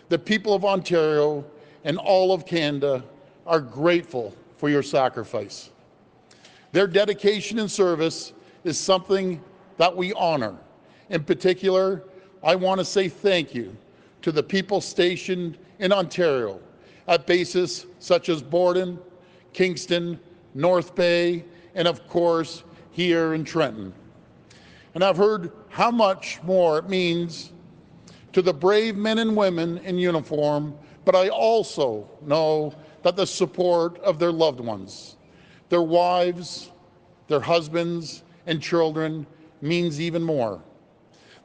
The people of Ontario and all of Canada are grateful for your sacrifice. Their dedication and service is something that we honor. In particular, I want to say thank you to the people stationed in Ontario at bases such as Borden, Kingston, North Bay, and of course, here in Trenton. And I've heard how much more it means to the brave men and women in uniform, but I also know that the support of their loved ones, their wives, their husbands, and children means even more.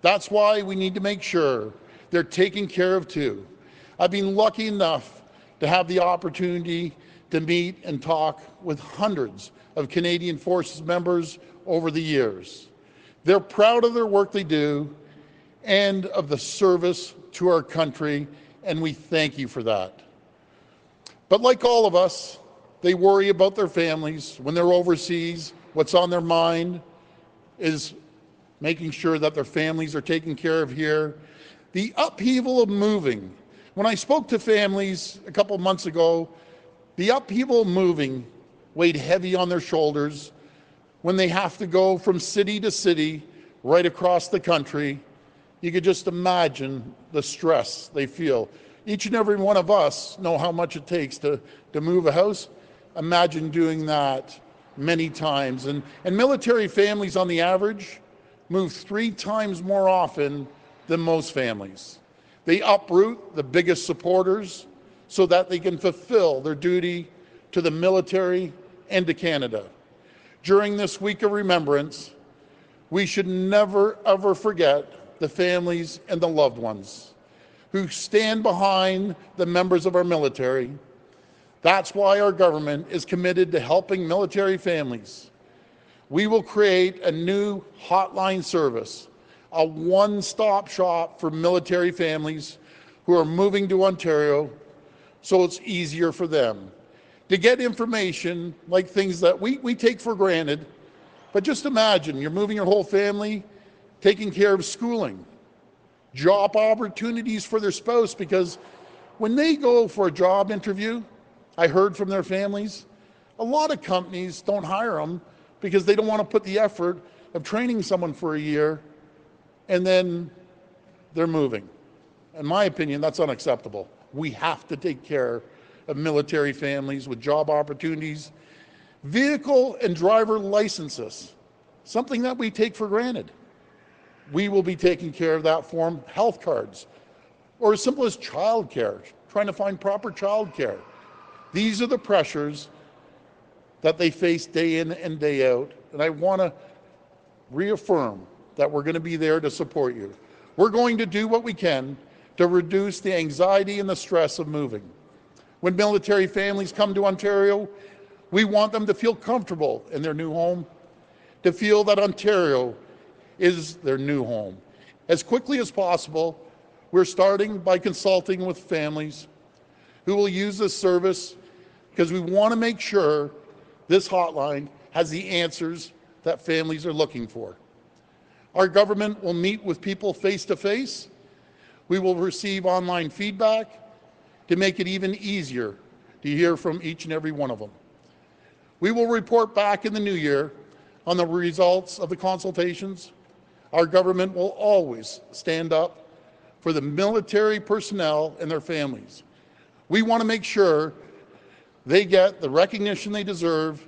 That's why we need to make sure they're taken care of too. I've been lucky enough to have the opportunity to meet and talk with hundreds of Canadian Forces members over the years. They're proud of their work they do and of the service to our country, and we thank you for that. But like all of us, they worry about their families when they're overseas. What's on their mind is making sure that their families are taken care of here. The upheaval of moving. When I spoke to families a couple months ago, the upheaval of moving weighed heavy on their shoulders when they have to go from city to city right across the country. You could just imagine the stress they feel. Each and every one of us know how much it takes to move a house. Imagine doing that many times. And military families on the average move 3 times more often than most families. They uproot the biggest supporters so that they can fulfill their duty to the military and to Canada. During this week of remembrance, we should never ever forget the families and the loved ones who stand behind the members of our military. That's why our government is committed to helping military families. We will create a new hotline service, a one-stop shop for military families who are moving to Ontario, so it's easier for them to get information like things that we take for granted. But just imagine you're moving your whole family, taking care of schooling, job opportunities for their spouse, because when they go for a job interview, I heard from their families, a lot of companies don't hire them because they don't want to put the effort of training someone for a year and then they're moving. In my opinion, that's unacceptable. We have to take care of military families with job opportunities, vehicle and driver licenses, something that we take for granted. We will be taking care of that for them. Health cards, or as simple as childcare, trying to find proper childcare. These are the pressures that they face day in and day out, and I want to reaffirm that we're going to be there to support you. We're going to do what we can to reduce the anxiety and the stress of moving. When military families come to Ontario, we want them to feel comfortable in their new home, to feel that Ontario is their new home. As quickly as possible, we're starting by consulting with families who will use this service because we want to make sure this hotline has the answers that families are looking for. Our government will meet with people face-to-face. We will receive online feedback to make it even easier to hear from each and every one of them. We will report back in the new year on the results of the consultations. Our government will always stand up for the military personnel and their families. We want to make sure they get the recognition they deserve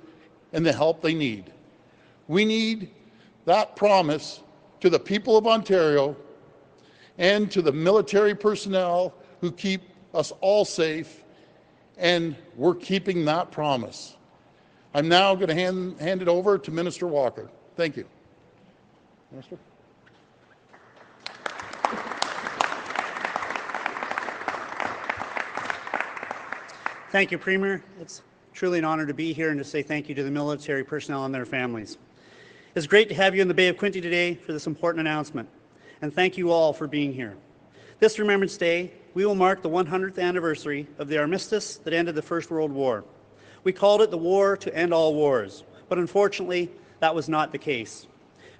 and the help they need. We need that promise to the people of Ontario and to the military personnel who keep us all safe, and we're keeping that promise. I'm now going to hand it over to Minister Walker. Thank you. Minister. Thank you, Premier. It's truly an honor to be here and to say thank you to the military personnel and their families. It's great to have you in the Bay of Quinte today for this important announcement, and thank you all for being here. This Remembrance Day, we will mark the 100th anniversary of the armistice that ended the First World War. We called it the War to End All Wars, but unfortunately, that was not the case.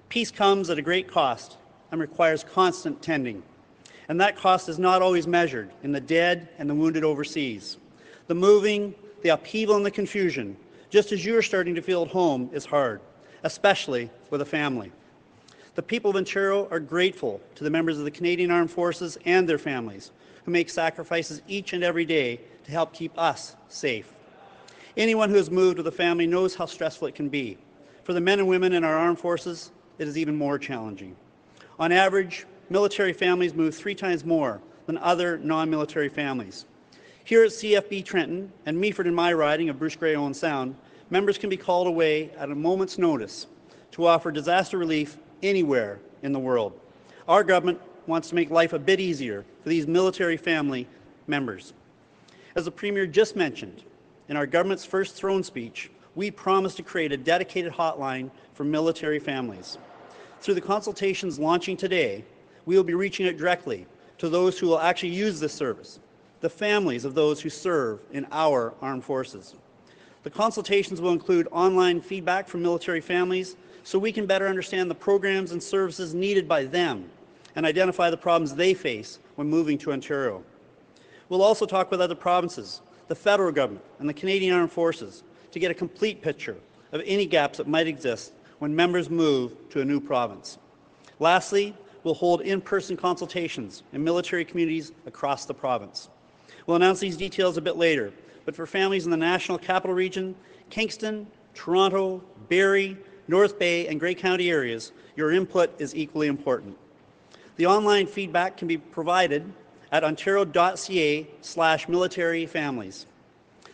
Peace comes at a great cost and requires constant tending. And that cost is not always measured in the dead and the wounded overseas. The moving, the upheaval and the confusion, just as you are starting to feel at home, is hard, especially with a family. The people of Ontario are grateful to the members of the Canadian Armed Forces and their families who make sacrifices each and every day to help keep us safe. Anyone who has moved with a family knows how stressful it can be. For the men and women in our armed forces, it is even more challenging. On average, military families move 3 times more than other non-military families. Here at CFB Trenton and Meaford in my riding of Bruce Grey Owen Sound, members can be called away at a moment's notice to offer disaster relief anywhere in the world. Our government wants to make life a bit easier for these military family members. As the Premier just mentioned, in our government's first throne speech, we promised to create a dedicated hotline for military families. Through the consultations launching today, we will be reaching out directly to those who will actually use this service, the families of those who serve in our armed forces. The consultations will include online feedback from military families so we can better understand the programs and services needed by them and identify the problems they face when moving to Ontario. We'll also talk with other provinces, the federal government and the Canadian Armed Forces to get a complete picture of any gaps that might exist when members move to a new province. Lastly, we'll hold in-person consultations in military communities across the province. We'll announce these details a bit later, but for families in the National Capital Region, Kingston, Toronto, Barrie, North Bay and Grey County areas, your input is equally important. The online feedback can be provided at ontario.ca/military families.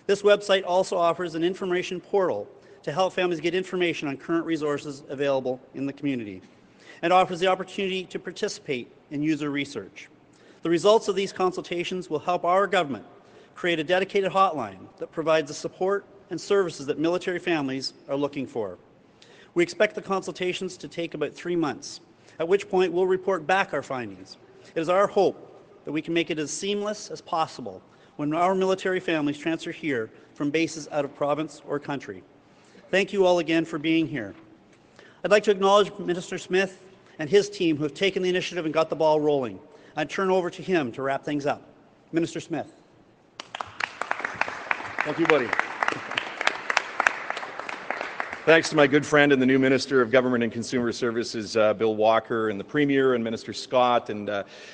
This website also offers an information portal to help families get information on current resources available in the community and offers the opportunity to participate in user research. The results of these consultations will help our government create a dedicated hotline that provides the support and services that military families are looking for. We expect the consultations to take about 3 months, at which point we'll report back our findings. It is our hope that we can make it as seamless as possible when our military families transfer here from bases out of province or country. Thank you all again for being here. I'd like to acknowledge Minister Smith and his team who have taken the initiative and got the ball rolling. I turn over to him to wrap things up. Minister Smith. Thank you, buddy. Thanks to my good friend and the new Minister of Government and Consumer Services, Bill Walker, and the Premier and Minister Scott and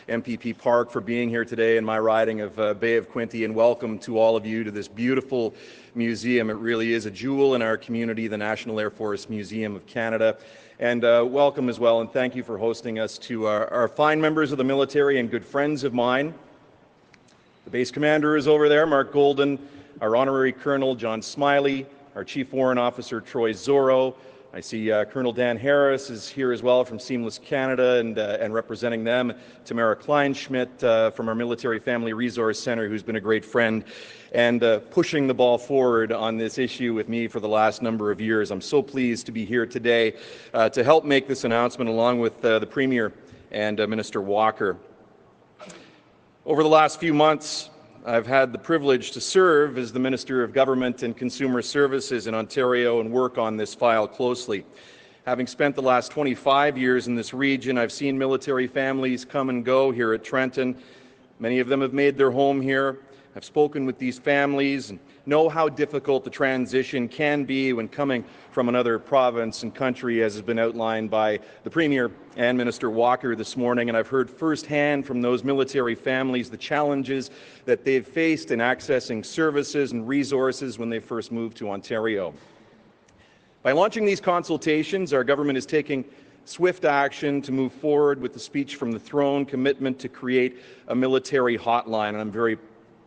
MPP Park for being here today in my riding of Bay of Quinte, and welcome to all of you to this beautiful museum. It really is a jewel in our community, the National Air Force Museum of Canada. And welcome as well, and thank you for hosting us to our fine members of the military and good friends of mine. The base commander is over there, Mark Golden, our Honorary Colonel, John Smiley, our Chief Warrant Officer, Troy Zorro. I see Colonel Dan Harris is here as well from Seamless Canada, and representing them, Tamara Kleinschmidt from our Military Family Resource Centre, who's been a great friend and pushing the ball forward on this issue with me for the last number of years. I'm so pleased to be here today to help make this announcement along with the Premier and Minister Walker. Over the last few months, I've had the privilege to serve as the Minister of Government and Consumer Services in Ontario and work on this file closely. Having spent the last 25 years in this region, I've seen military families come and go here at Trenton. Many of them have made their home here. I've spoken with these families and know how difficult the transition can be when coming from another province and country, as has been outlined by the Premier and Minister Walker this morning. And I've heard firsthand from those military families the challenges that they've faced in accessing services and resources when they first moved to Ontario. By launching these consultations, our government is taking swift action to move forward with the speech from the throne commitment to create a military hotline, and I'm very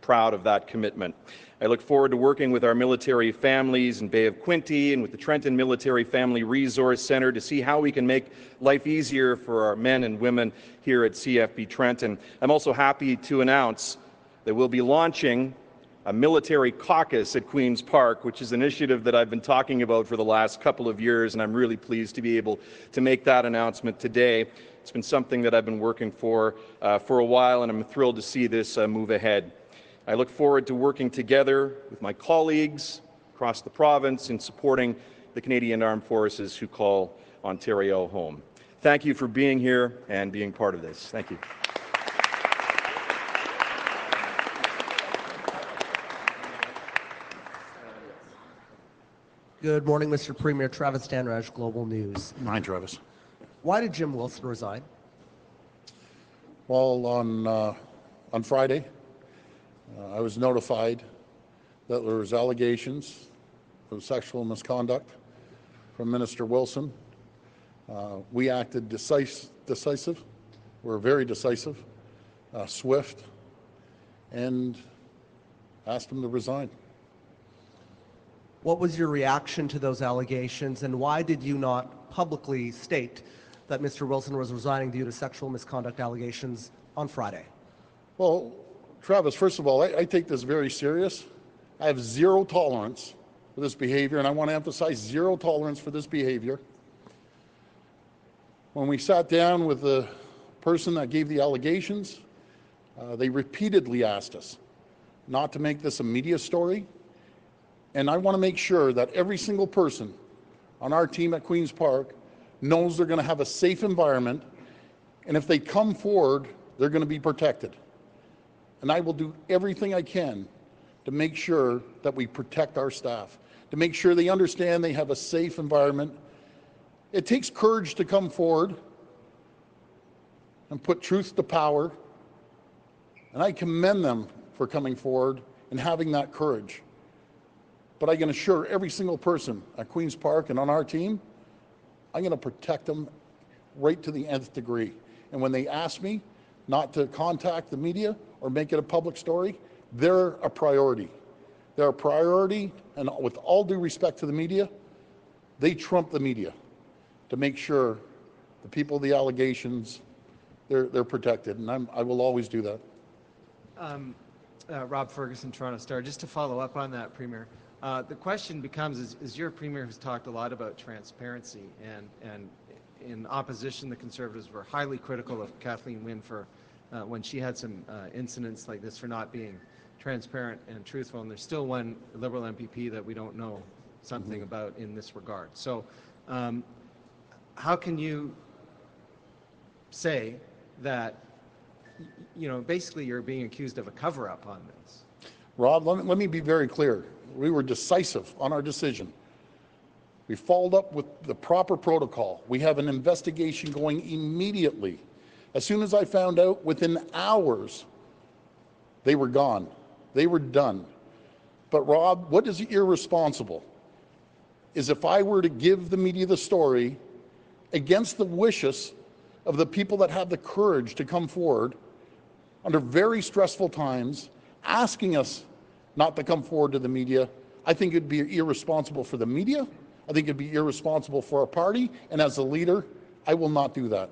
proud of that commitment. I look forward to working with our military families in Bay of Quinte and with the Trenton Military Family Resource Centre to see how we can make life easier for our men and women here at CFB Trenton. I'm also happy to announce that we'll be launching a military caucus at Queen's Park, which is an initiative that I've been talking about for the last couple of years, and I'm really pleased to be able to make that announcement today. It's been something that I've been working for a while, and I'm thrilled to see this move ahead. I look forward to working together with my colleagues across the province in supporting the Canadian Armed Forces who call Ontario home. Thank you for being here and being part of this. Thank you. Good morning, Mr. Premier. Travis Danraj, Global News. Hi, Travis. Why did Jim Wilson resign? Well, on Friday, I was notified that there was allegations of sexual misconduct from Minister Wilson. We acted decisive. We're very decisive, swift, and asked him to resign. What was your reaction to those allegations, and why did you not publicly state that Mr. Wilson was resigning due to sexual misconduct allegations on Friday? Well, Travis, first of all, I take this very serious. I have zero tolerance for this behavior, and I want to emphasize zero tolerance for this behavior. When we sat down with the person that gave the allegations, they repeatedly asked us not to make this a media story. And I want to make sure that every single person on our team at Queen's Park knows they're going to have a safe environment, and if they come forward, they're going to be protected. And I will do everything I can to make sure that we protect our staff, to make sure they understand they have a safe environment. It takes courage to come forward and put truth to power, and I commend them for coming forward and having that courage. But I can assure every single person at Queen's Park and on our team, I'm going to protect them right to the nth degree. And when they ask me not to contact the media or make it a public story, they're a priority. They're a priority, and with all due respect to the media, they trump the media to make sure the people, the allegations, they're protected, and I will always do that. Rob Ferguson, Toronto Star. Just to follow up on that, Premier, the question becomes, is your Premier who's talked a lot about transparency, and in opposition, the Conservatives were highly critical of Kathleen Wynne for when she had some incidents like this for not being transparent and truthful, and there's still one Liberal MPP that we don't know something about in this regard. So how can you say that, you know, basically you're being accused of a cover-up on this? Rob, let me be very clear. We were decisive on our decision. We followed up with the proper protocol. We have an investigation going immediately. As soon as I found out, within hours, they were gone. They were done. But Rob, what is irresponsible is if I were to give the media the story against the wishes of the people that have the courage to come forward under very stressful times, asking us not to come forward to the media, I think it'd be irresponsible for the media. I think it'd be irresponsible for our party. And as a leader, I will not do that.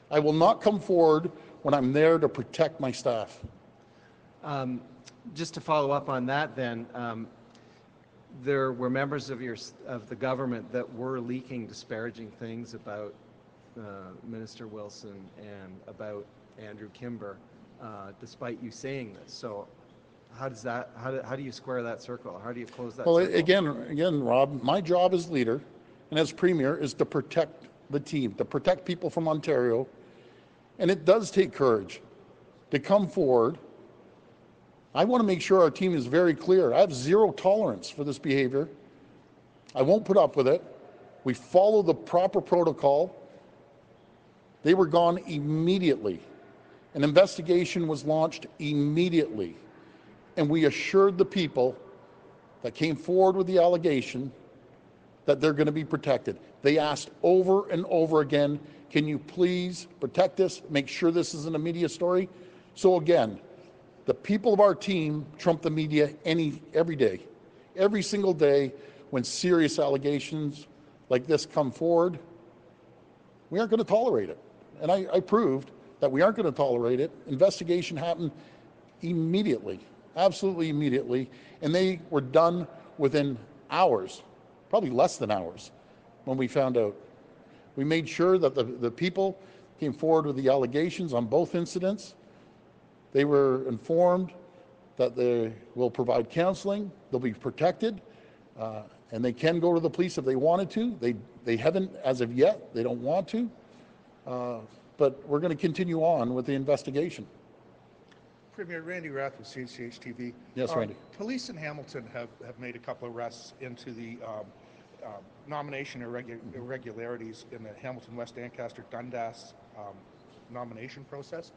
I will not come forward when I'm there to protect my staff. Just to follow up on that then, there were members of the government that were leaking disparaging things about Minister Wilson and about Andrew Kimber, despite you saying this. So how do you square that circle? How do you close that circle? Again, Rob, my job as leader and as Premier is to protect the team, to protect people from Ontario. And it does take courage to come forward. I want to make sure our team is very clear. I have zero tolerance for this behavior. I won't put up with it. We follow the proper protocol. They were gone immediately. An investigation was launched immediately. And we assured the people that came forward with the allegation that they're going to be protected. They asked over and over again, can you please protect this, make sure this isn't a media story? So again, the people of our team trump the media every day. Every single day when serious allegations like this come forward, we aren't going to tolerate it. And I proved that we aren't going to tolerate it. Investigation happened immediately, absolutely immediately, and they were done within hours, probably less than hours, when we found out. We made sure that the people came forward with the allegations on both incidents. They were informed that they will provide counseling, they'll be protected, and they can go to the police if they wanted to. They haven't as of yet, they don't want to, but we're going to continue on with the investigation. Premier Randy Rath with CCH TV. Yes, Randy. Police in Hamilton have made a couple of arrests into the nomination irregularities in the Hamilton, West Ancaster, Dundas nomination process.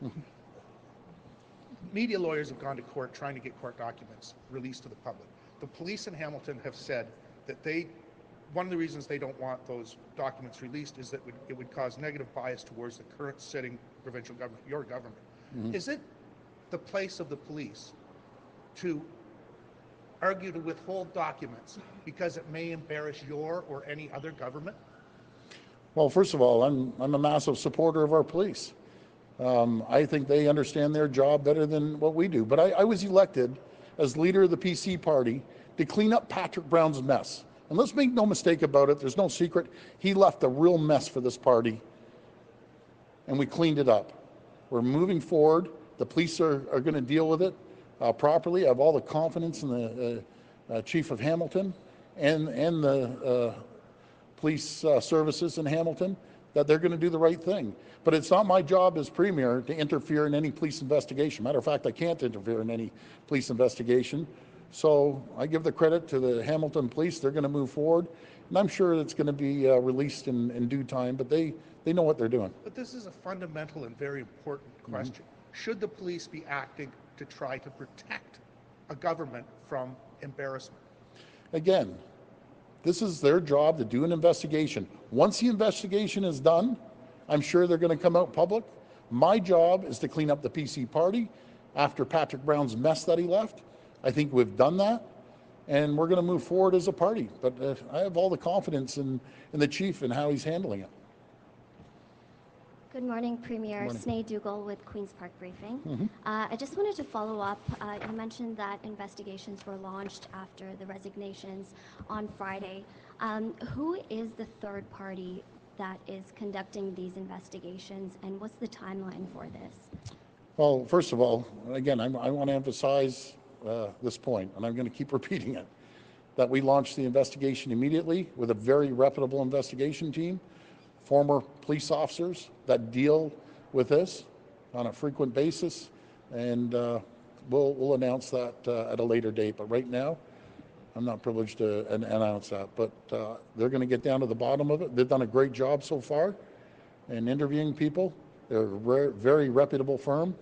Media lawyers have gone to court trying to get court documents released to the public. The police in Hamilton have said that one of the reasons they don't want those documents released is that it would cause negative bias towards the current sitting provincial government, your government. Is it the place of the police to argue to withhold documents because it may embarrass your or any other government? Well, first of all, I'm a massive supporter of our police. I think they understand their job better than what we do. But I was elected as leader of the PC party to clean up Patrick Brown's mess. And let's make no mistake about it, there's no secret. He left a real mess for this party, and we cleaned it up. We're moving forward. The police are going to deal with it properly. I have all the confidence in the Chief of Hamilton and the police services in Hamilton that they're going to do the right thing. But it's not my job as Premier to interfere in any police investigation. Matter of fact, I can't interfere in any police investigation. So I give the credit to the Hamilton Police. They're going to move forward. And I'm sure it's going to be released in due time, but they know what they're doing. But this is a fundamental and very important question. Should the police be acting to try to protect a government from embarrassment? Again, this is their job to do an investigation. Once the investigation is done, I'm sure they're going to come out public. My job is to clean up the PC party after Patrick Brown's mess that he left. I think we've done that, and we're going to move forward as a party. But I have all the confidence in the chief and how he's handling it. Good morning, Premier. Sinead Dougal with Queen's Park Briefing. I just wanted to follow up. You mentioned that investigations were launched after the resignations on Friday. Who is the third party that is conducting these investigations, and what's the timeline for this? Well, first of all, again, I want to emphasize this point, and I'm going to keep repeating it, that we launched the investigation immediately with a very reputable investigation team, former police officers that deal with this on a frequent basis, and we'll announce that at a later date. But right now, I'm not privileged to announce that. But they're going to get down to the bottom of it. They've done a great job so far in interviewing people. They're a very reputable firm.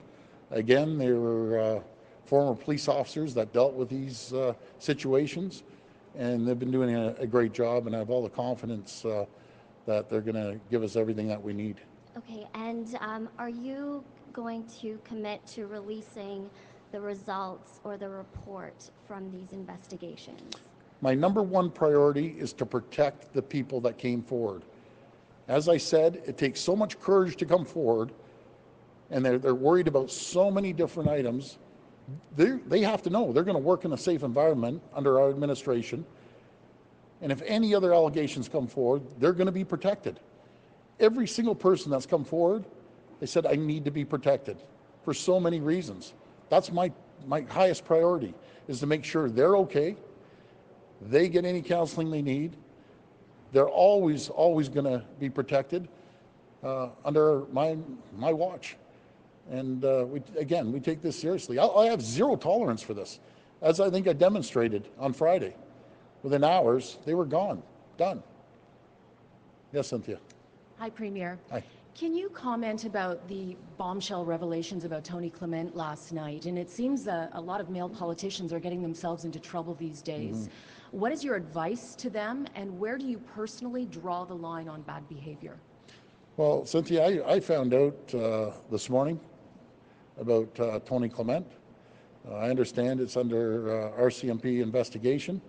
Again, they were former police officers that dealt with these situations, and they've been doing a great job, and I have all the confidence that they're going to give us everything that we need. Okay, and are you going to commit to releasing the results or the report from these investigations? My number one priority is to protect the people that came forward. As I said, it takes so much courage to come forward, and they're worried about so many different items. They have to know they're going to work in a safe environment under our administration, and if any other allegations come forward, they're going to be protected. Every single person that's come forward, they said, I need to be protected for so many reasons. That's my highest priority, is to make sure they're okay, they get any counseling they need. They're always going to be protected under my watch. And we take this seriously. I have zero tolerance for this. As I think I demonstrated on Friday. Within hours, they were gone, done. Yes, Cynthia. Hi, Premier. Hi. Can you comment about the bombshell revelations about Tony Clement last night? And it seems a lot of male politicians are getting themselves into trouble these days. What is your advice to them, and where do you personally draw the line on bad behavior? Well, Cynthia, I found out this morning about Tony Clement. I understand it's under RCMP investigation,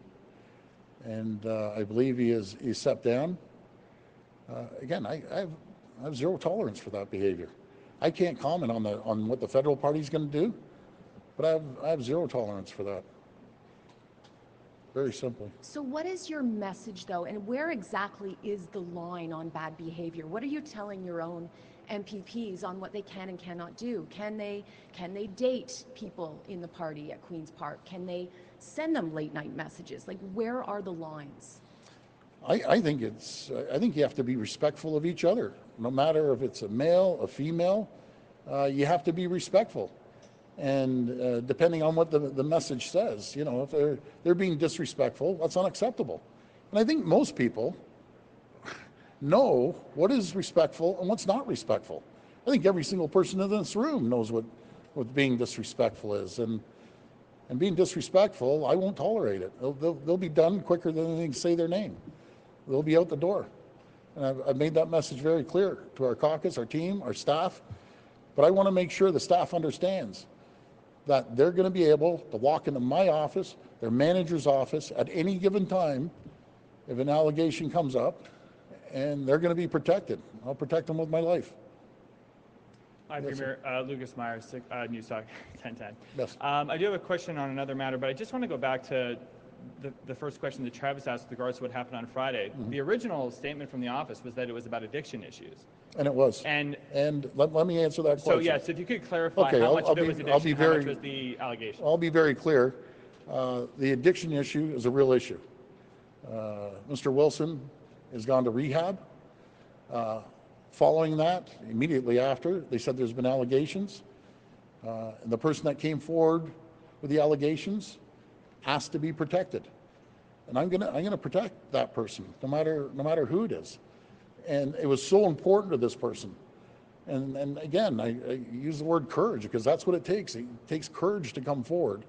and I believe he's stepped down. Again, I have zero tolerance for that behavior. I can't comment on what the federal party is going to do, but I have zero tolerance for that. Very simply. So what is your message, though, and where exactly is the line on bad behavior? What are you telling your own MPPs on what they can and cannot do? Can they date people in the party at Queen's Park? Can they send them late night messages? Like, where are the lines? I think you have to be respectful of each other. No matter if it's a male, a female, you have to be respectful. And depending on what the message says, if they're being disrespectful, that's unacceptable. And I think most people know what is respectful and what's not respectful. I think every single person in this room knows what being disrespectful is. And being disrespectful, I won't tolerate it. They'll be done quicker than they can say their name. They'll be out the door. And I've made that message very clear to our caucus, our team, our staff. But I want to make sure the staff understands that they're going to be able to walk into my office, their manager's office at any given time if an allegation comes up, and they're going to be protected. I'll protect them with my life. Hi, Premier. Lucas Myers, News Talk 1010. Yes. I do have a question on another matter, but I just want to go back to the first question that Travis asked with regards to what happened on Friday. Mm-hmm. The original statement from the office was that it was about addiction issues. And it was. And let me answer that question. So, yes, if you could clarify Okay, how much of it was I'll be addiction, how much was the allegation? I'll be very clear. The addiction issue is a real issue. Mr. Wilson has gone to rehab. Following that, immediately after, they said there's been allegations. And the person that came forward with the allegations has to be protected. And I'm gonna protect that person, no matter who it is. And it was so important to this person. And again, I use the word courage because that's what it takes. It takes courage to come forward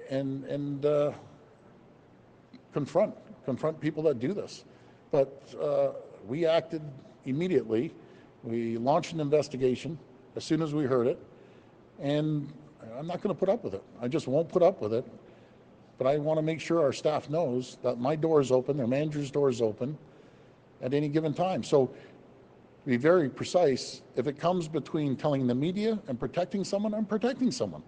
and confront people that do this. But we acted immediately. We launched an investigation as soon as we heard it, and I'm not going to put up with it. I just won't put up with it. But I want to make sure our staff knows that my door is open, their manager's door is open at any given time. So to be very precise, if it comes between telling the media and protecting someone, I'm protecting someone.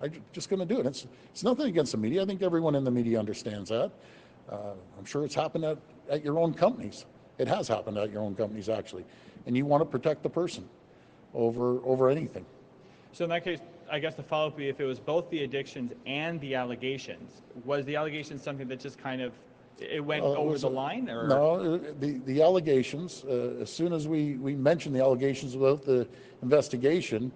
I'm just going to do it. It's nothing against the media. I think everyone in the media understands that. I'm sure it's happened at your own companies. It has happened at your own companies, actually. And you want to protect the person over anything. So in that case, I guess the follow-up would be if it was both the addictions and the allegations, was the allegations something that just kind of, it went over the line? Or? No, the allegations, as soon as we mentioned the allegations about the investigation,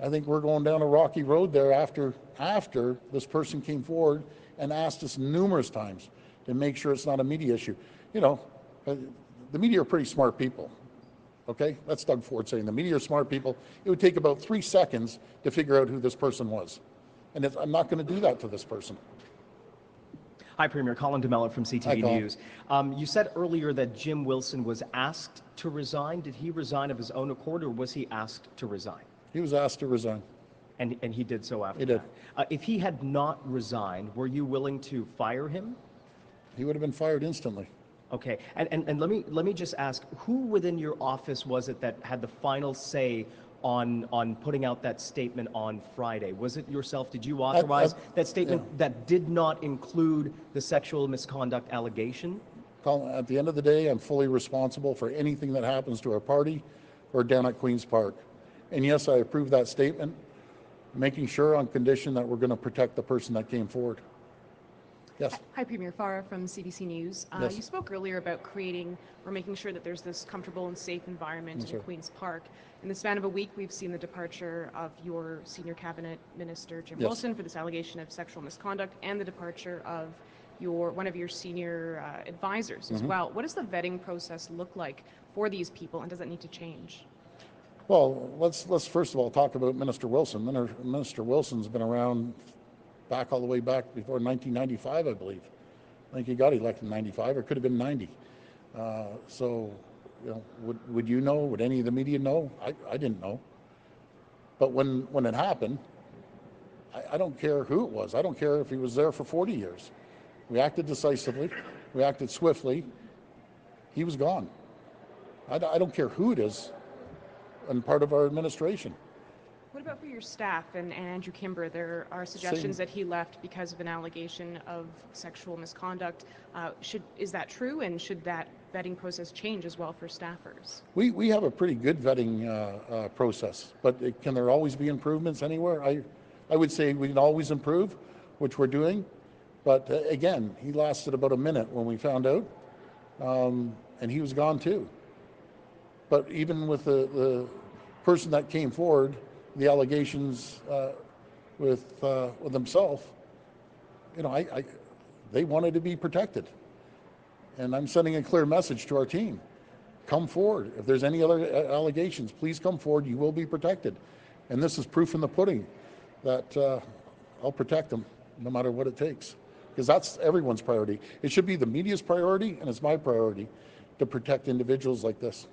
I think we're going down a rocky road there after this person came forward and asked us numerous times to make sure it's not a media issue. You know, the media are pretty smart people. Okay, that's Doug Ford saying the media are smart people. It would take about 3 seconds to figure out who this person was. And I'm not going to do that to this person. Hi, Premier. Colin DeMello from CTV Hi, Colin. News. You said earlier that Jim Wilson was asked to resign. Did he resign of his own accord, or was he asked to resign? He was asked to resign. And he did so after He did. that. If he had not resigned, were you willing to fire him? He would have been fired instantly. Okay, and let me just ask, who within your office was it that had the final say on putting out that statement on Friday? Was it yourself? Did you authorize that statement that did not include the sexual misconduct allegation? Colin, at the end of the day, I'm fully responsible for anything that happens to our party or down at Queen's Park. And yes, I approve that statement, making sure on condition that we're going to protect the person that came forward. Yes. Hi, Premier Farah from CBC News. Yes. You spoke earlier about creating or making sure that there's this comfortable and safe environment in Queen's Park. In the span of a week, we've seen the departure of your senior cabinet minister, Jim Wilson, for this allegation of sexual misconduct, and the departure of one of your senior advisors as well. What does the vetting process look like for these people, and does that need to change? Well, let's first of all talk about Minister Wilson. Minister Wilson's been around all the way back before 1995, I believe. I think he got elected in 95, or could have been 90. So, you know, would you know? Would any of the media know? I didn't know. But when it happened, I don't care who it was. I don't care if he was there for 40 years. We acted decisively. We acted swiftly. He was gone. I don't care who it is and part of our administration. What about for your staff and Andrew Kimber? There are suggestions that he left because of an allegation of sexual misconduct. Is that true, and should that vetting process change as well for staffers? We have a pretty good vetting process, but can there always be improvements anywhere? I would say we can always improve, which we're doing. But again, he lasted about a minute when we found out, and he was gone too. But even with the person that came forward, the allegations with himself, you know, they wanted to be protected. And I'm sending a clear message to our team. Come forward. If there's any other allegations, please come forward. You will be protected. And this is proof in the pudding that I'll protect them no matter what it takes. Because that's everyone's priority. It should be the media's priority, and it's my priority to protect individuals like this.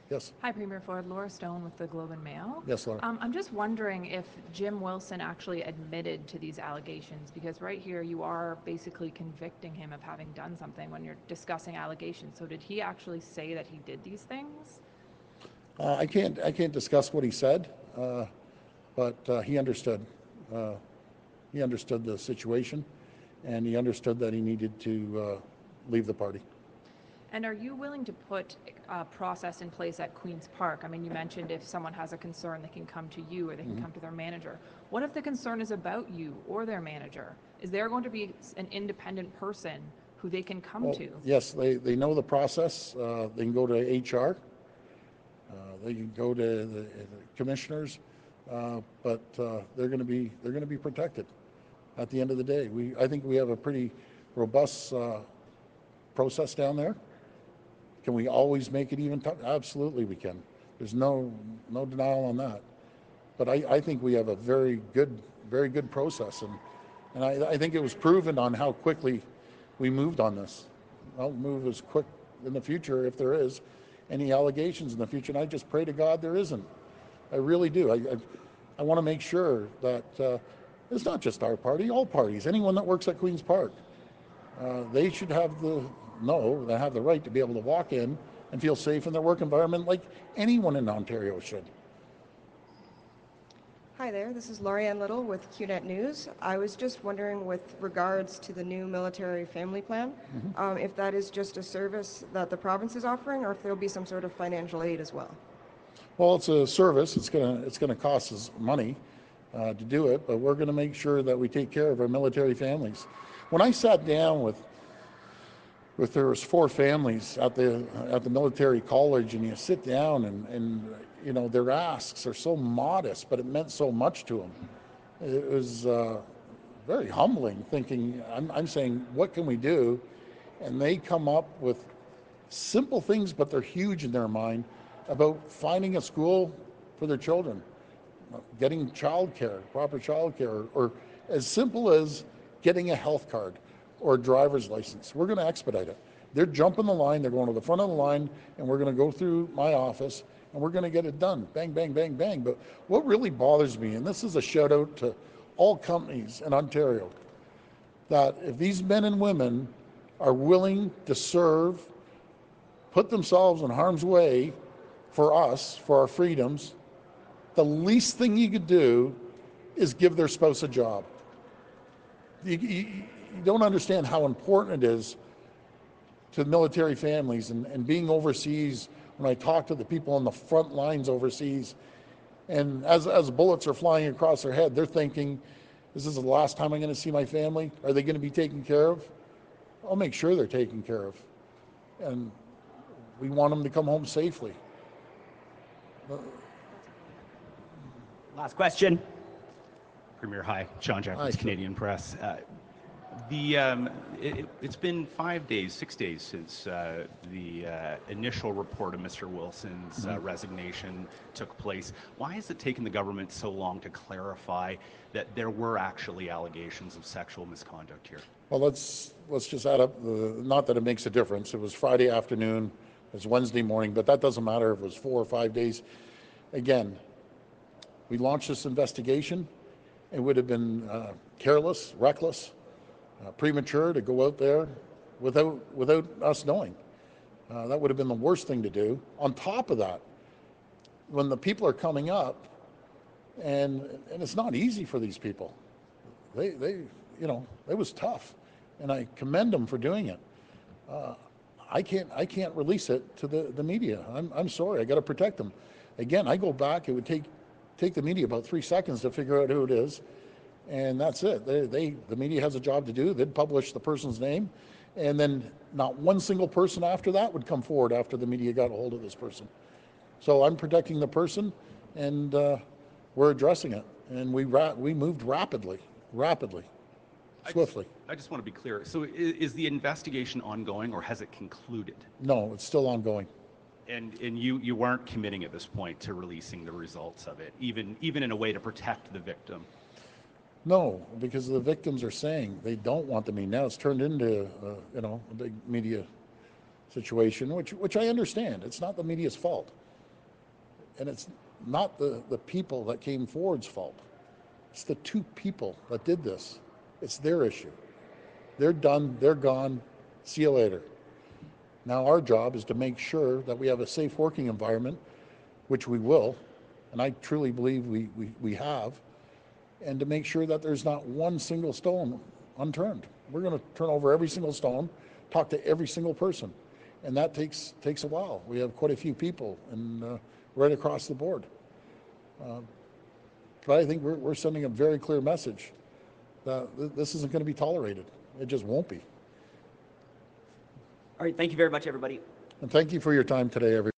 Yes. Hi, Premier Ford. Laura Stone with the Globe and Mail. Yes, Laura. I'm just wondering if Jim Wilson actually admitted to these allegations, because right here you are basically convicting him of having done something when you're discussing allegations. So did he actually say that he did these things? I can't discuss what he said, but he understood. He understood the situation, and he understood that he needed to leave the party. And are you willing to put a process in place at Queen's Park? I mean, you mentioned if someone has a concern, they can come to you or they can come to their manager. What if the concern is about you or their manager? Is there going to be an independent person who they can come to? Yes, they know the process. They can go to HR. They can go to the commissioners, but they're going to be protected. At the end of the day, I think we have a pretty robust process down there. Can we always make it even tougher? Absolutely we can. There's no denial on that. But I think we have a very good process, and I think it was proven on how quickly we moved on this. I'll move as quick in the future if there is any allegations in the future, and I just pray to God there isn't. I really do. I want to make sure that it's not just our party, all parties, anyone that works at Queen's Park, they should have the right to be able to walk in and feel safe in their work environment like anyone in Ontario should. Hi there, this is Lorianne Little with QNet News. I was just wondering with regards to the new military family plan, if that is just a service that the province is offering or if there'll be some sort of financial aid as well. Well, it's a service. It's gonna cost us money to do it, but we're gonna make sure that we take care of our military families. When I sat down with there was 4 families at the military college, and you sit down and you know their asks are so modest, but it meant so much to them. It was very humbling. Thinking, I'm saying, what can we do? And they come up with simple things, but they're huge in their mind about finding a school for their children, getting childcare, proper childcare, or as simple as getting a health card or a driver's license. We're going to expedite it. They're jumping the line, they're going to the front of the line, and we're going to go through my office, and we're going to get it done. Bang, bang, bang, bang. But what really bothers me, and this is a shout out to all companies in Ontario, that if these men and women are willing to serve, put themselves in harm's way for us, for our freedoms, the least thing you could do is give their spouse a job. You don't understand how important it is to military families and being overseas. When I talk to the people on the front lines overseas, and as bullets are flying across their head, they're thinking, this is the last time I'm going to see my family? Are they going to be taken care of? I'll make sure they're taken care of. And we want them to come home safely. Last question. Premier, hi. Sean Jeffries, Hi, Canadian Press. It's been 6 days since the initial report of Mr. Wilson's resignation took place. Why has it taken the government so long to clarify that there were actually allegations of sexual misconduct here? Well, let's just add up, not that it makes a difference. It was Friday afternoon, it was Wednesday morning, but that doesn't matter if it was 4 or 5 days. Again, we launched this investigation. It would have been careless, reckless, premature to go out there without us knowing. That would have been the worst thing to do. On top of that, when the people are coming up, and it's not easy for these people. It was tough, and I commend them for doing it. I can't release it to the media. I'm sorry. I got to protect them. Again, I go back. It would take the media about 3 seconds to figure out who it is, and that's it. The media has a job to do. They'd publish the person's name, and then not one single person after that would come forward after the media got a hold of this person. So I'm protecting the person, and we're addressing it, and we moved rapidly. swiftly. I just want to be clear. So is the investigation ongoing or has it concluded? No, it's still ongoing. And you weren't committing at this point to releasing the results of it, even in a way to protect the victim? No, because the victims are saying they don't want the media. Now it's turned into, a big media situation, which I understand. It's not the media's fault. And it's not the people that came forward's fault. It's the two people that did this. It's their issue. They're done, they're gone, see you later. Now our job is to make sure that we have a safe working environment, which we will, and I truly believe we have, and to make sure that there's not one single stone unturned. We're going to turn over every single stone, talk to every single person, and that takes a while. We have quite a few people, and right across the board. But I think we're sending a very clear message that this isn't going to be tolerated. It just won't be. All right, thank you very much, everybody. And thank you for your time today, everybody.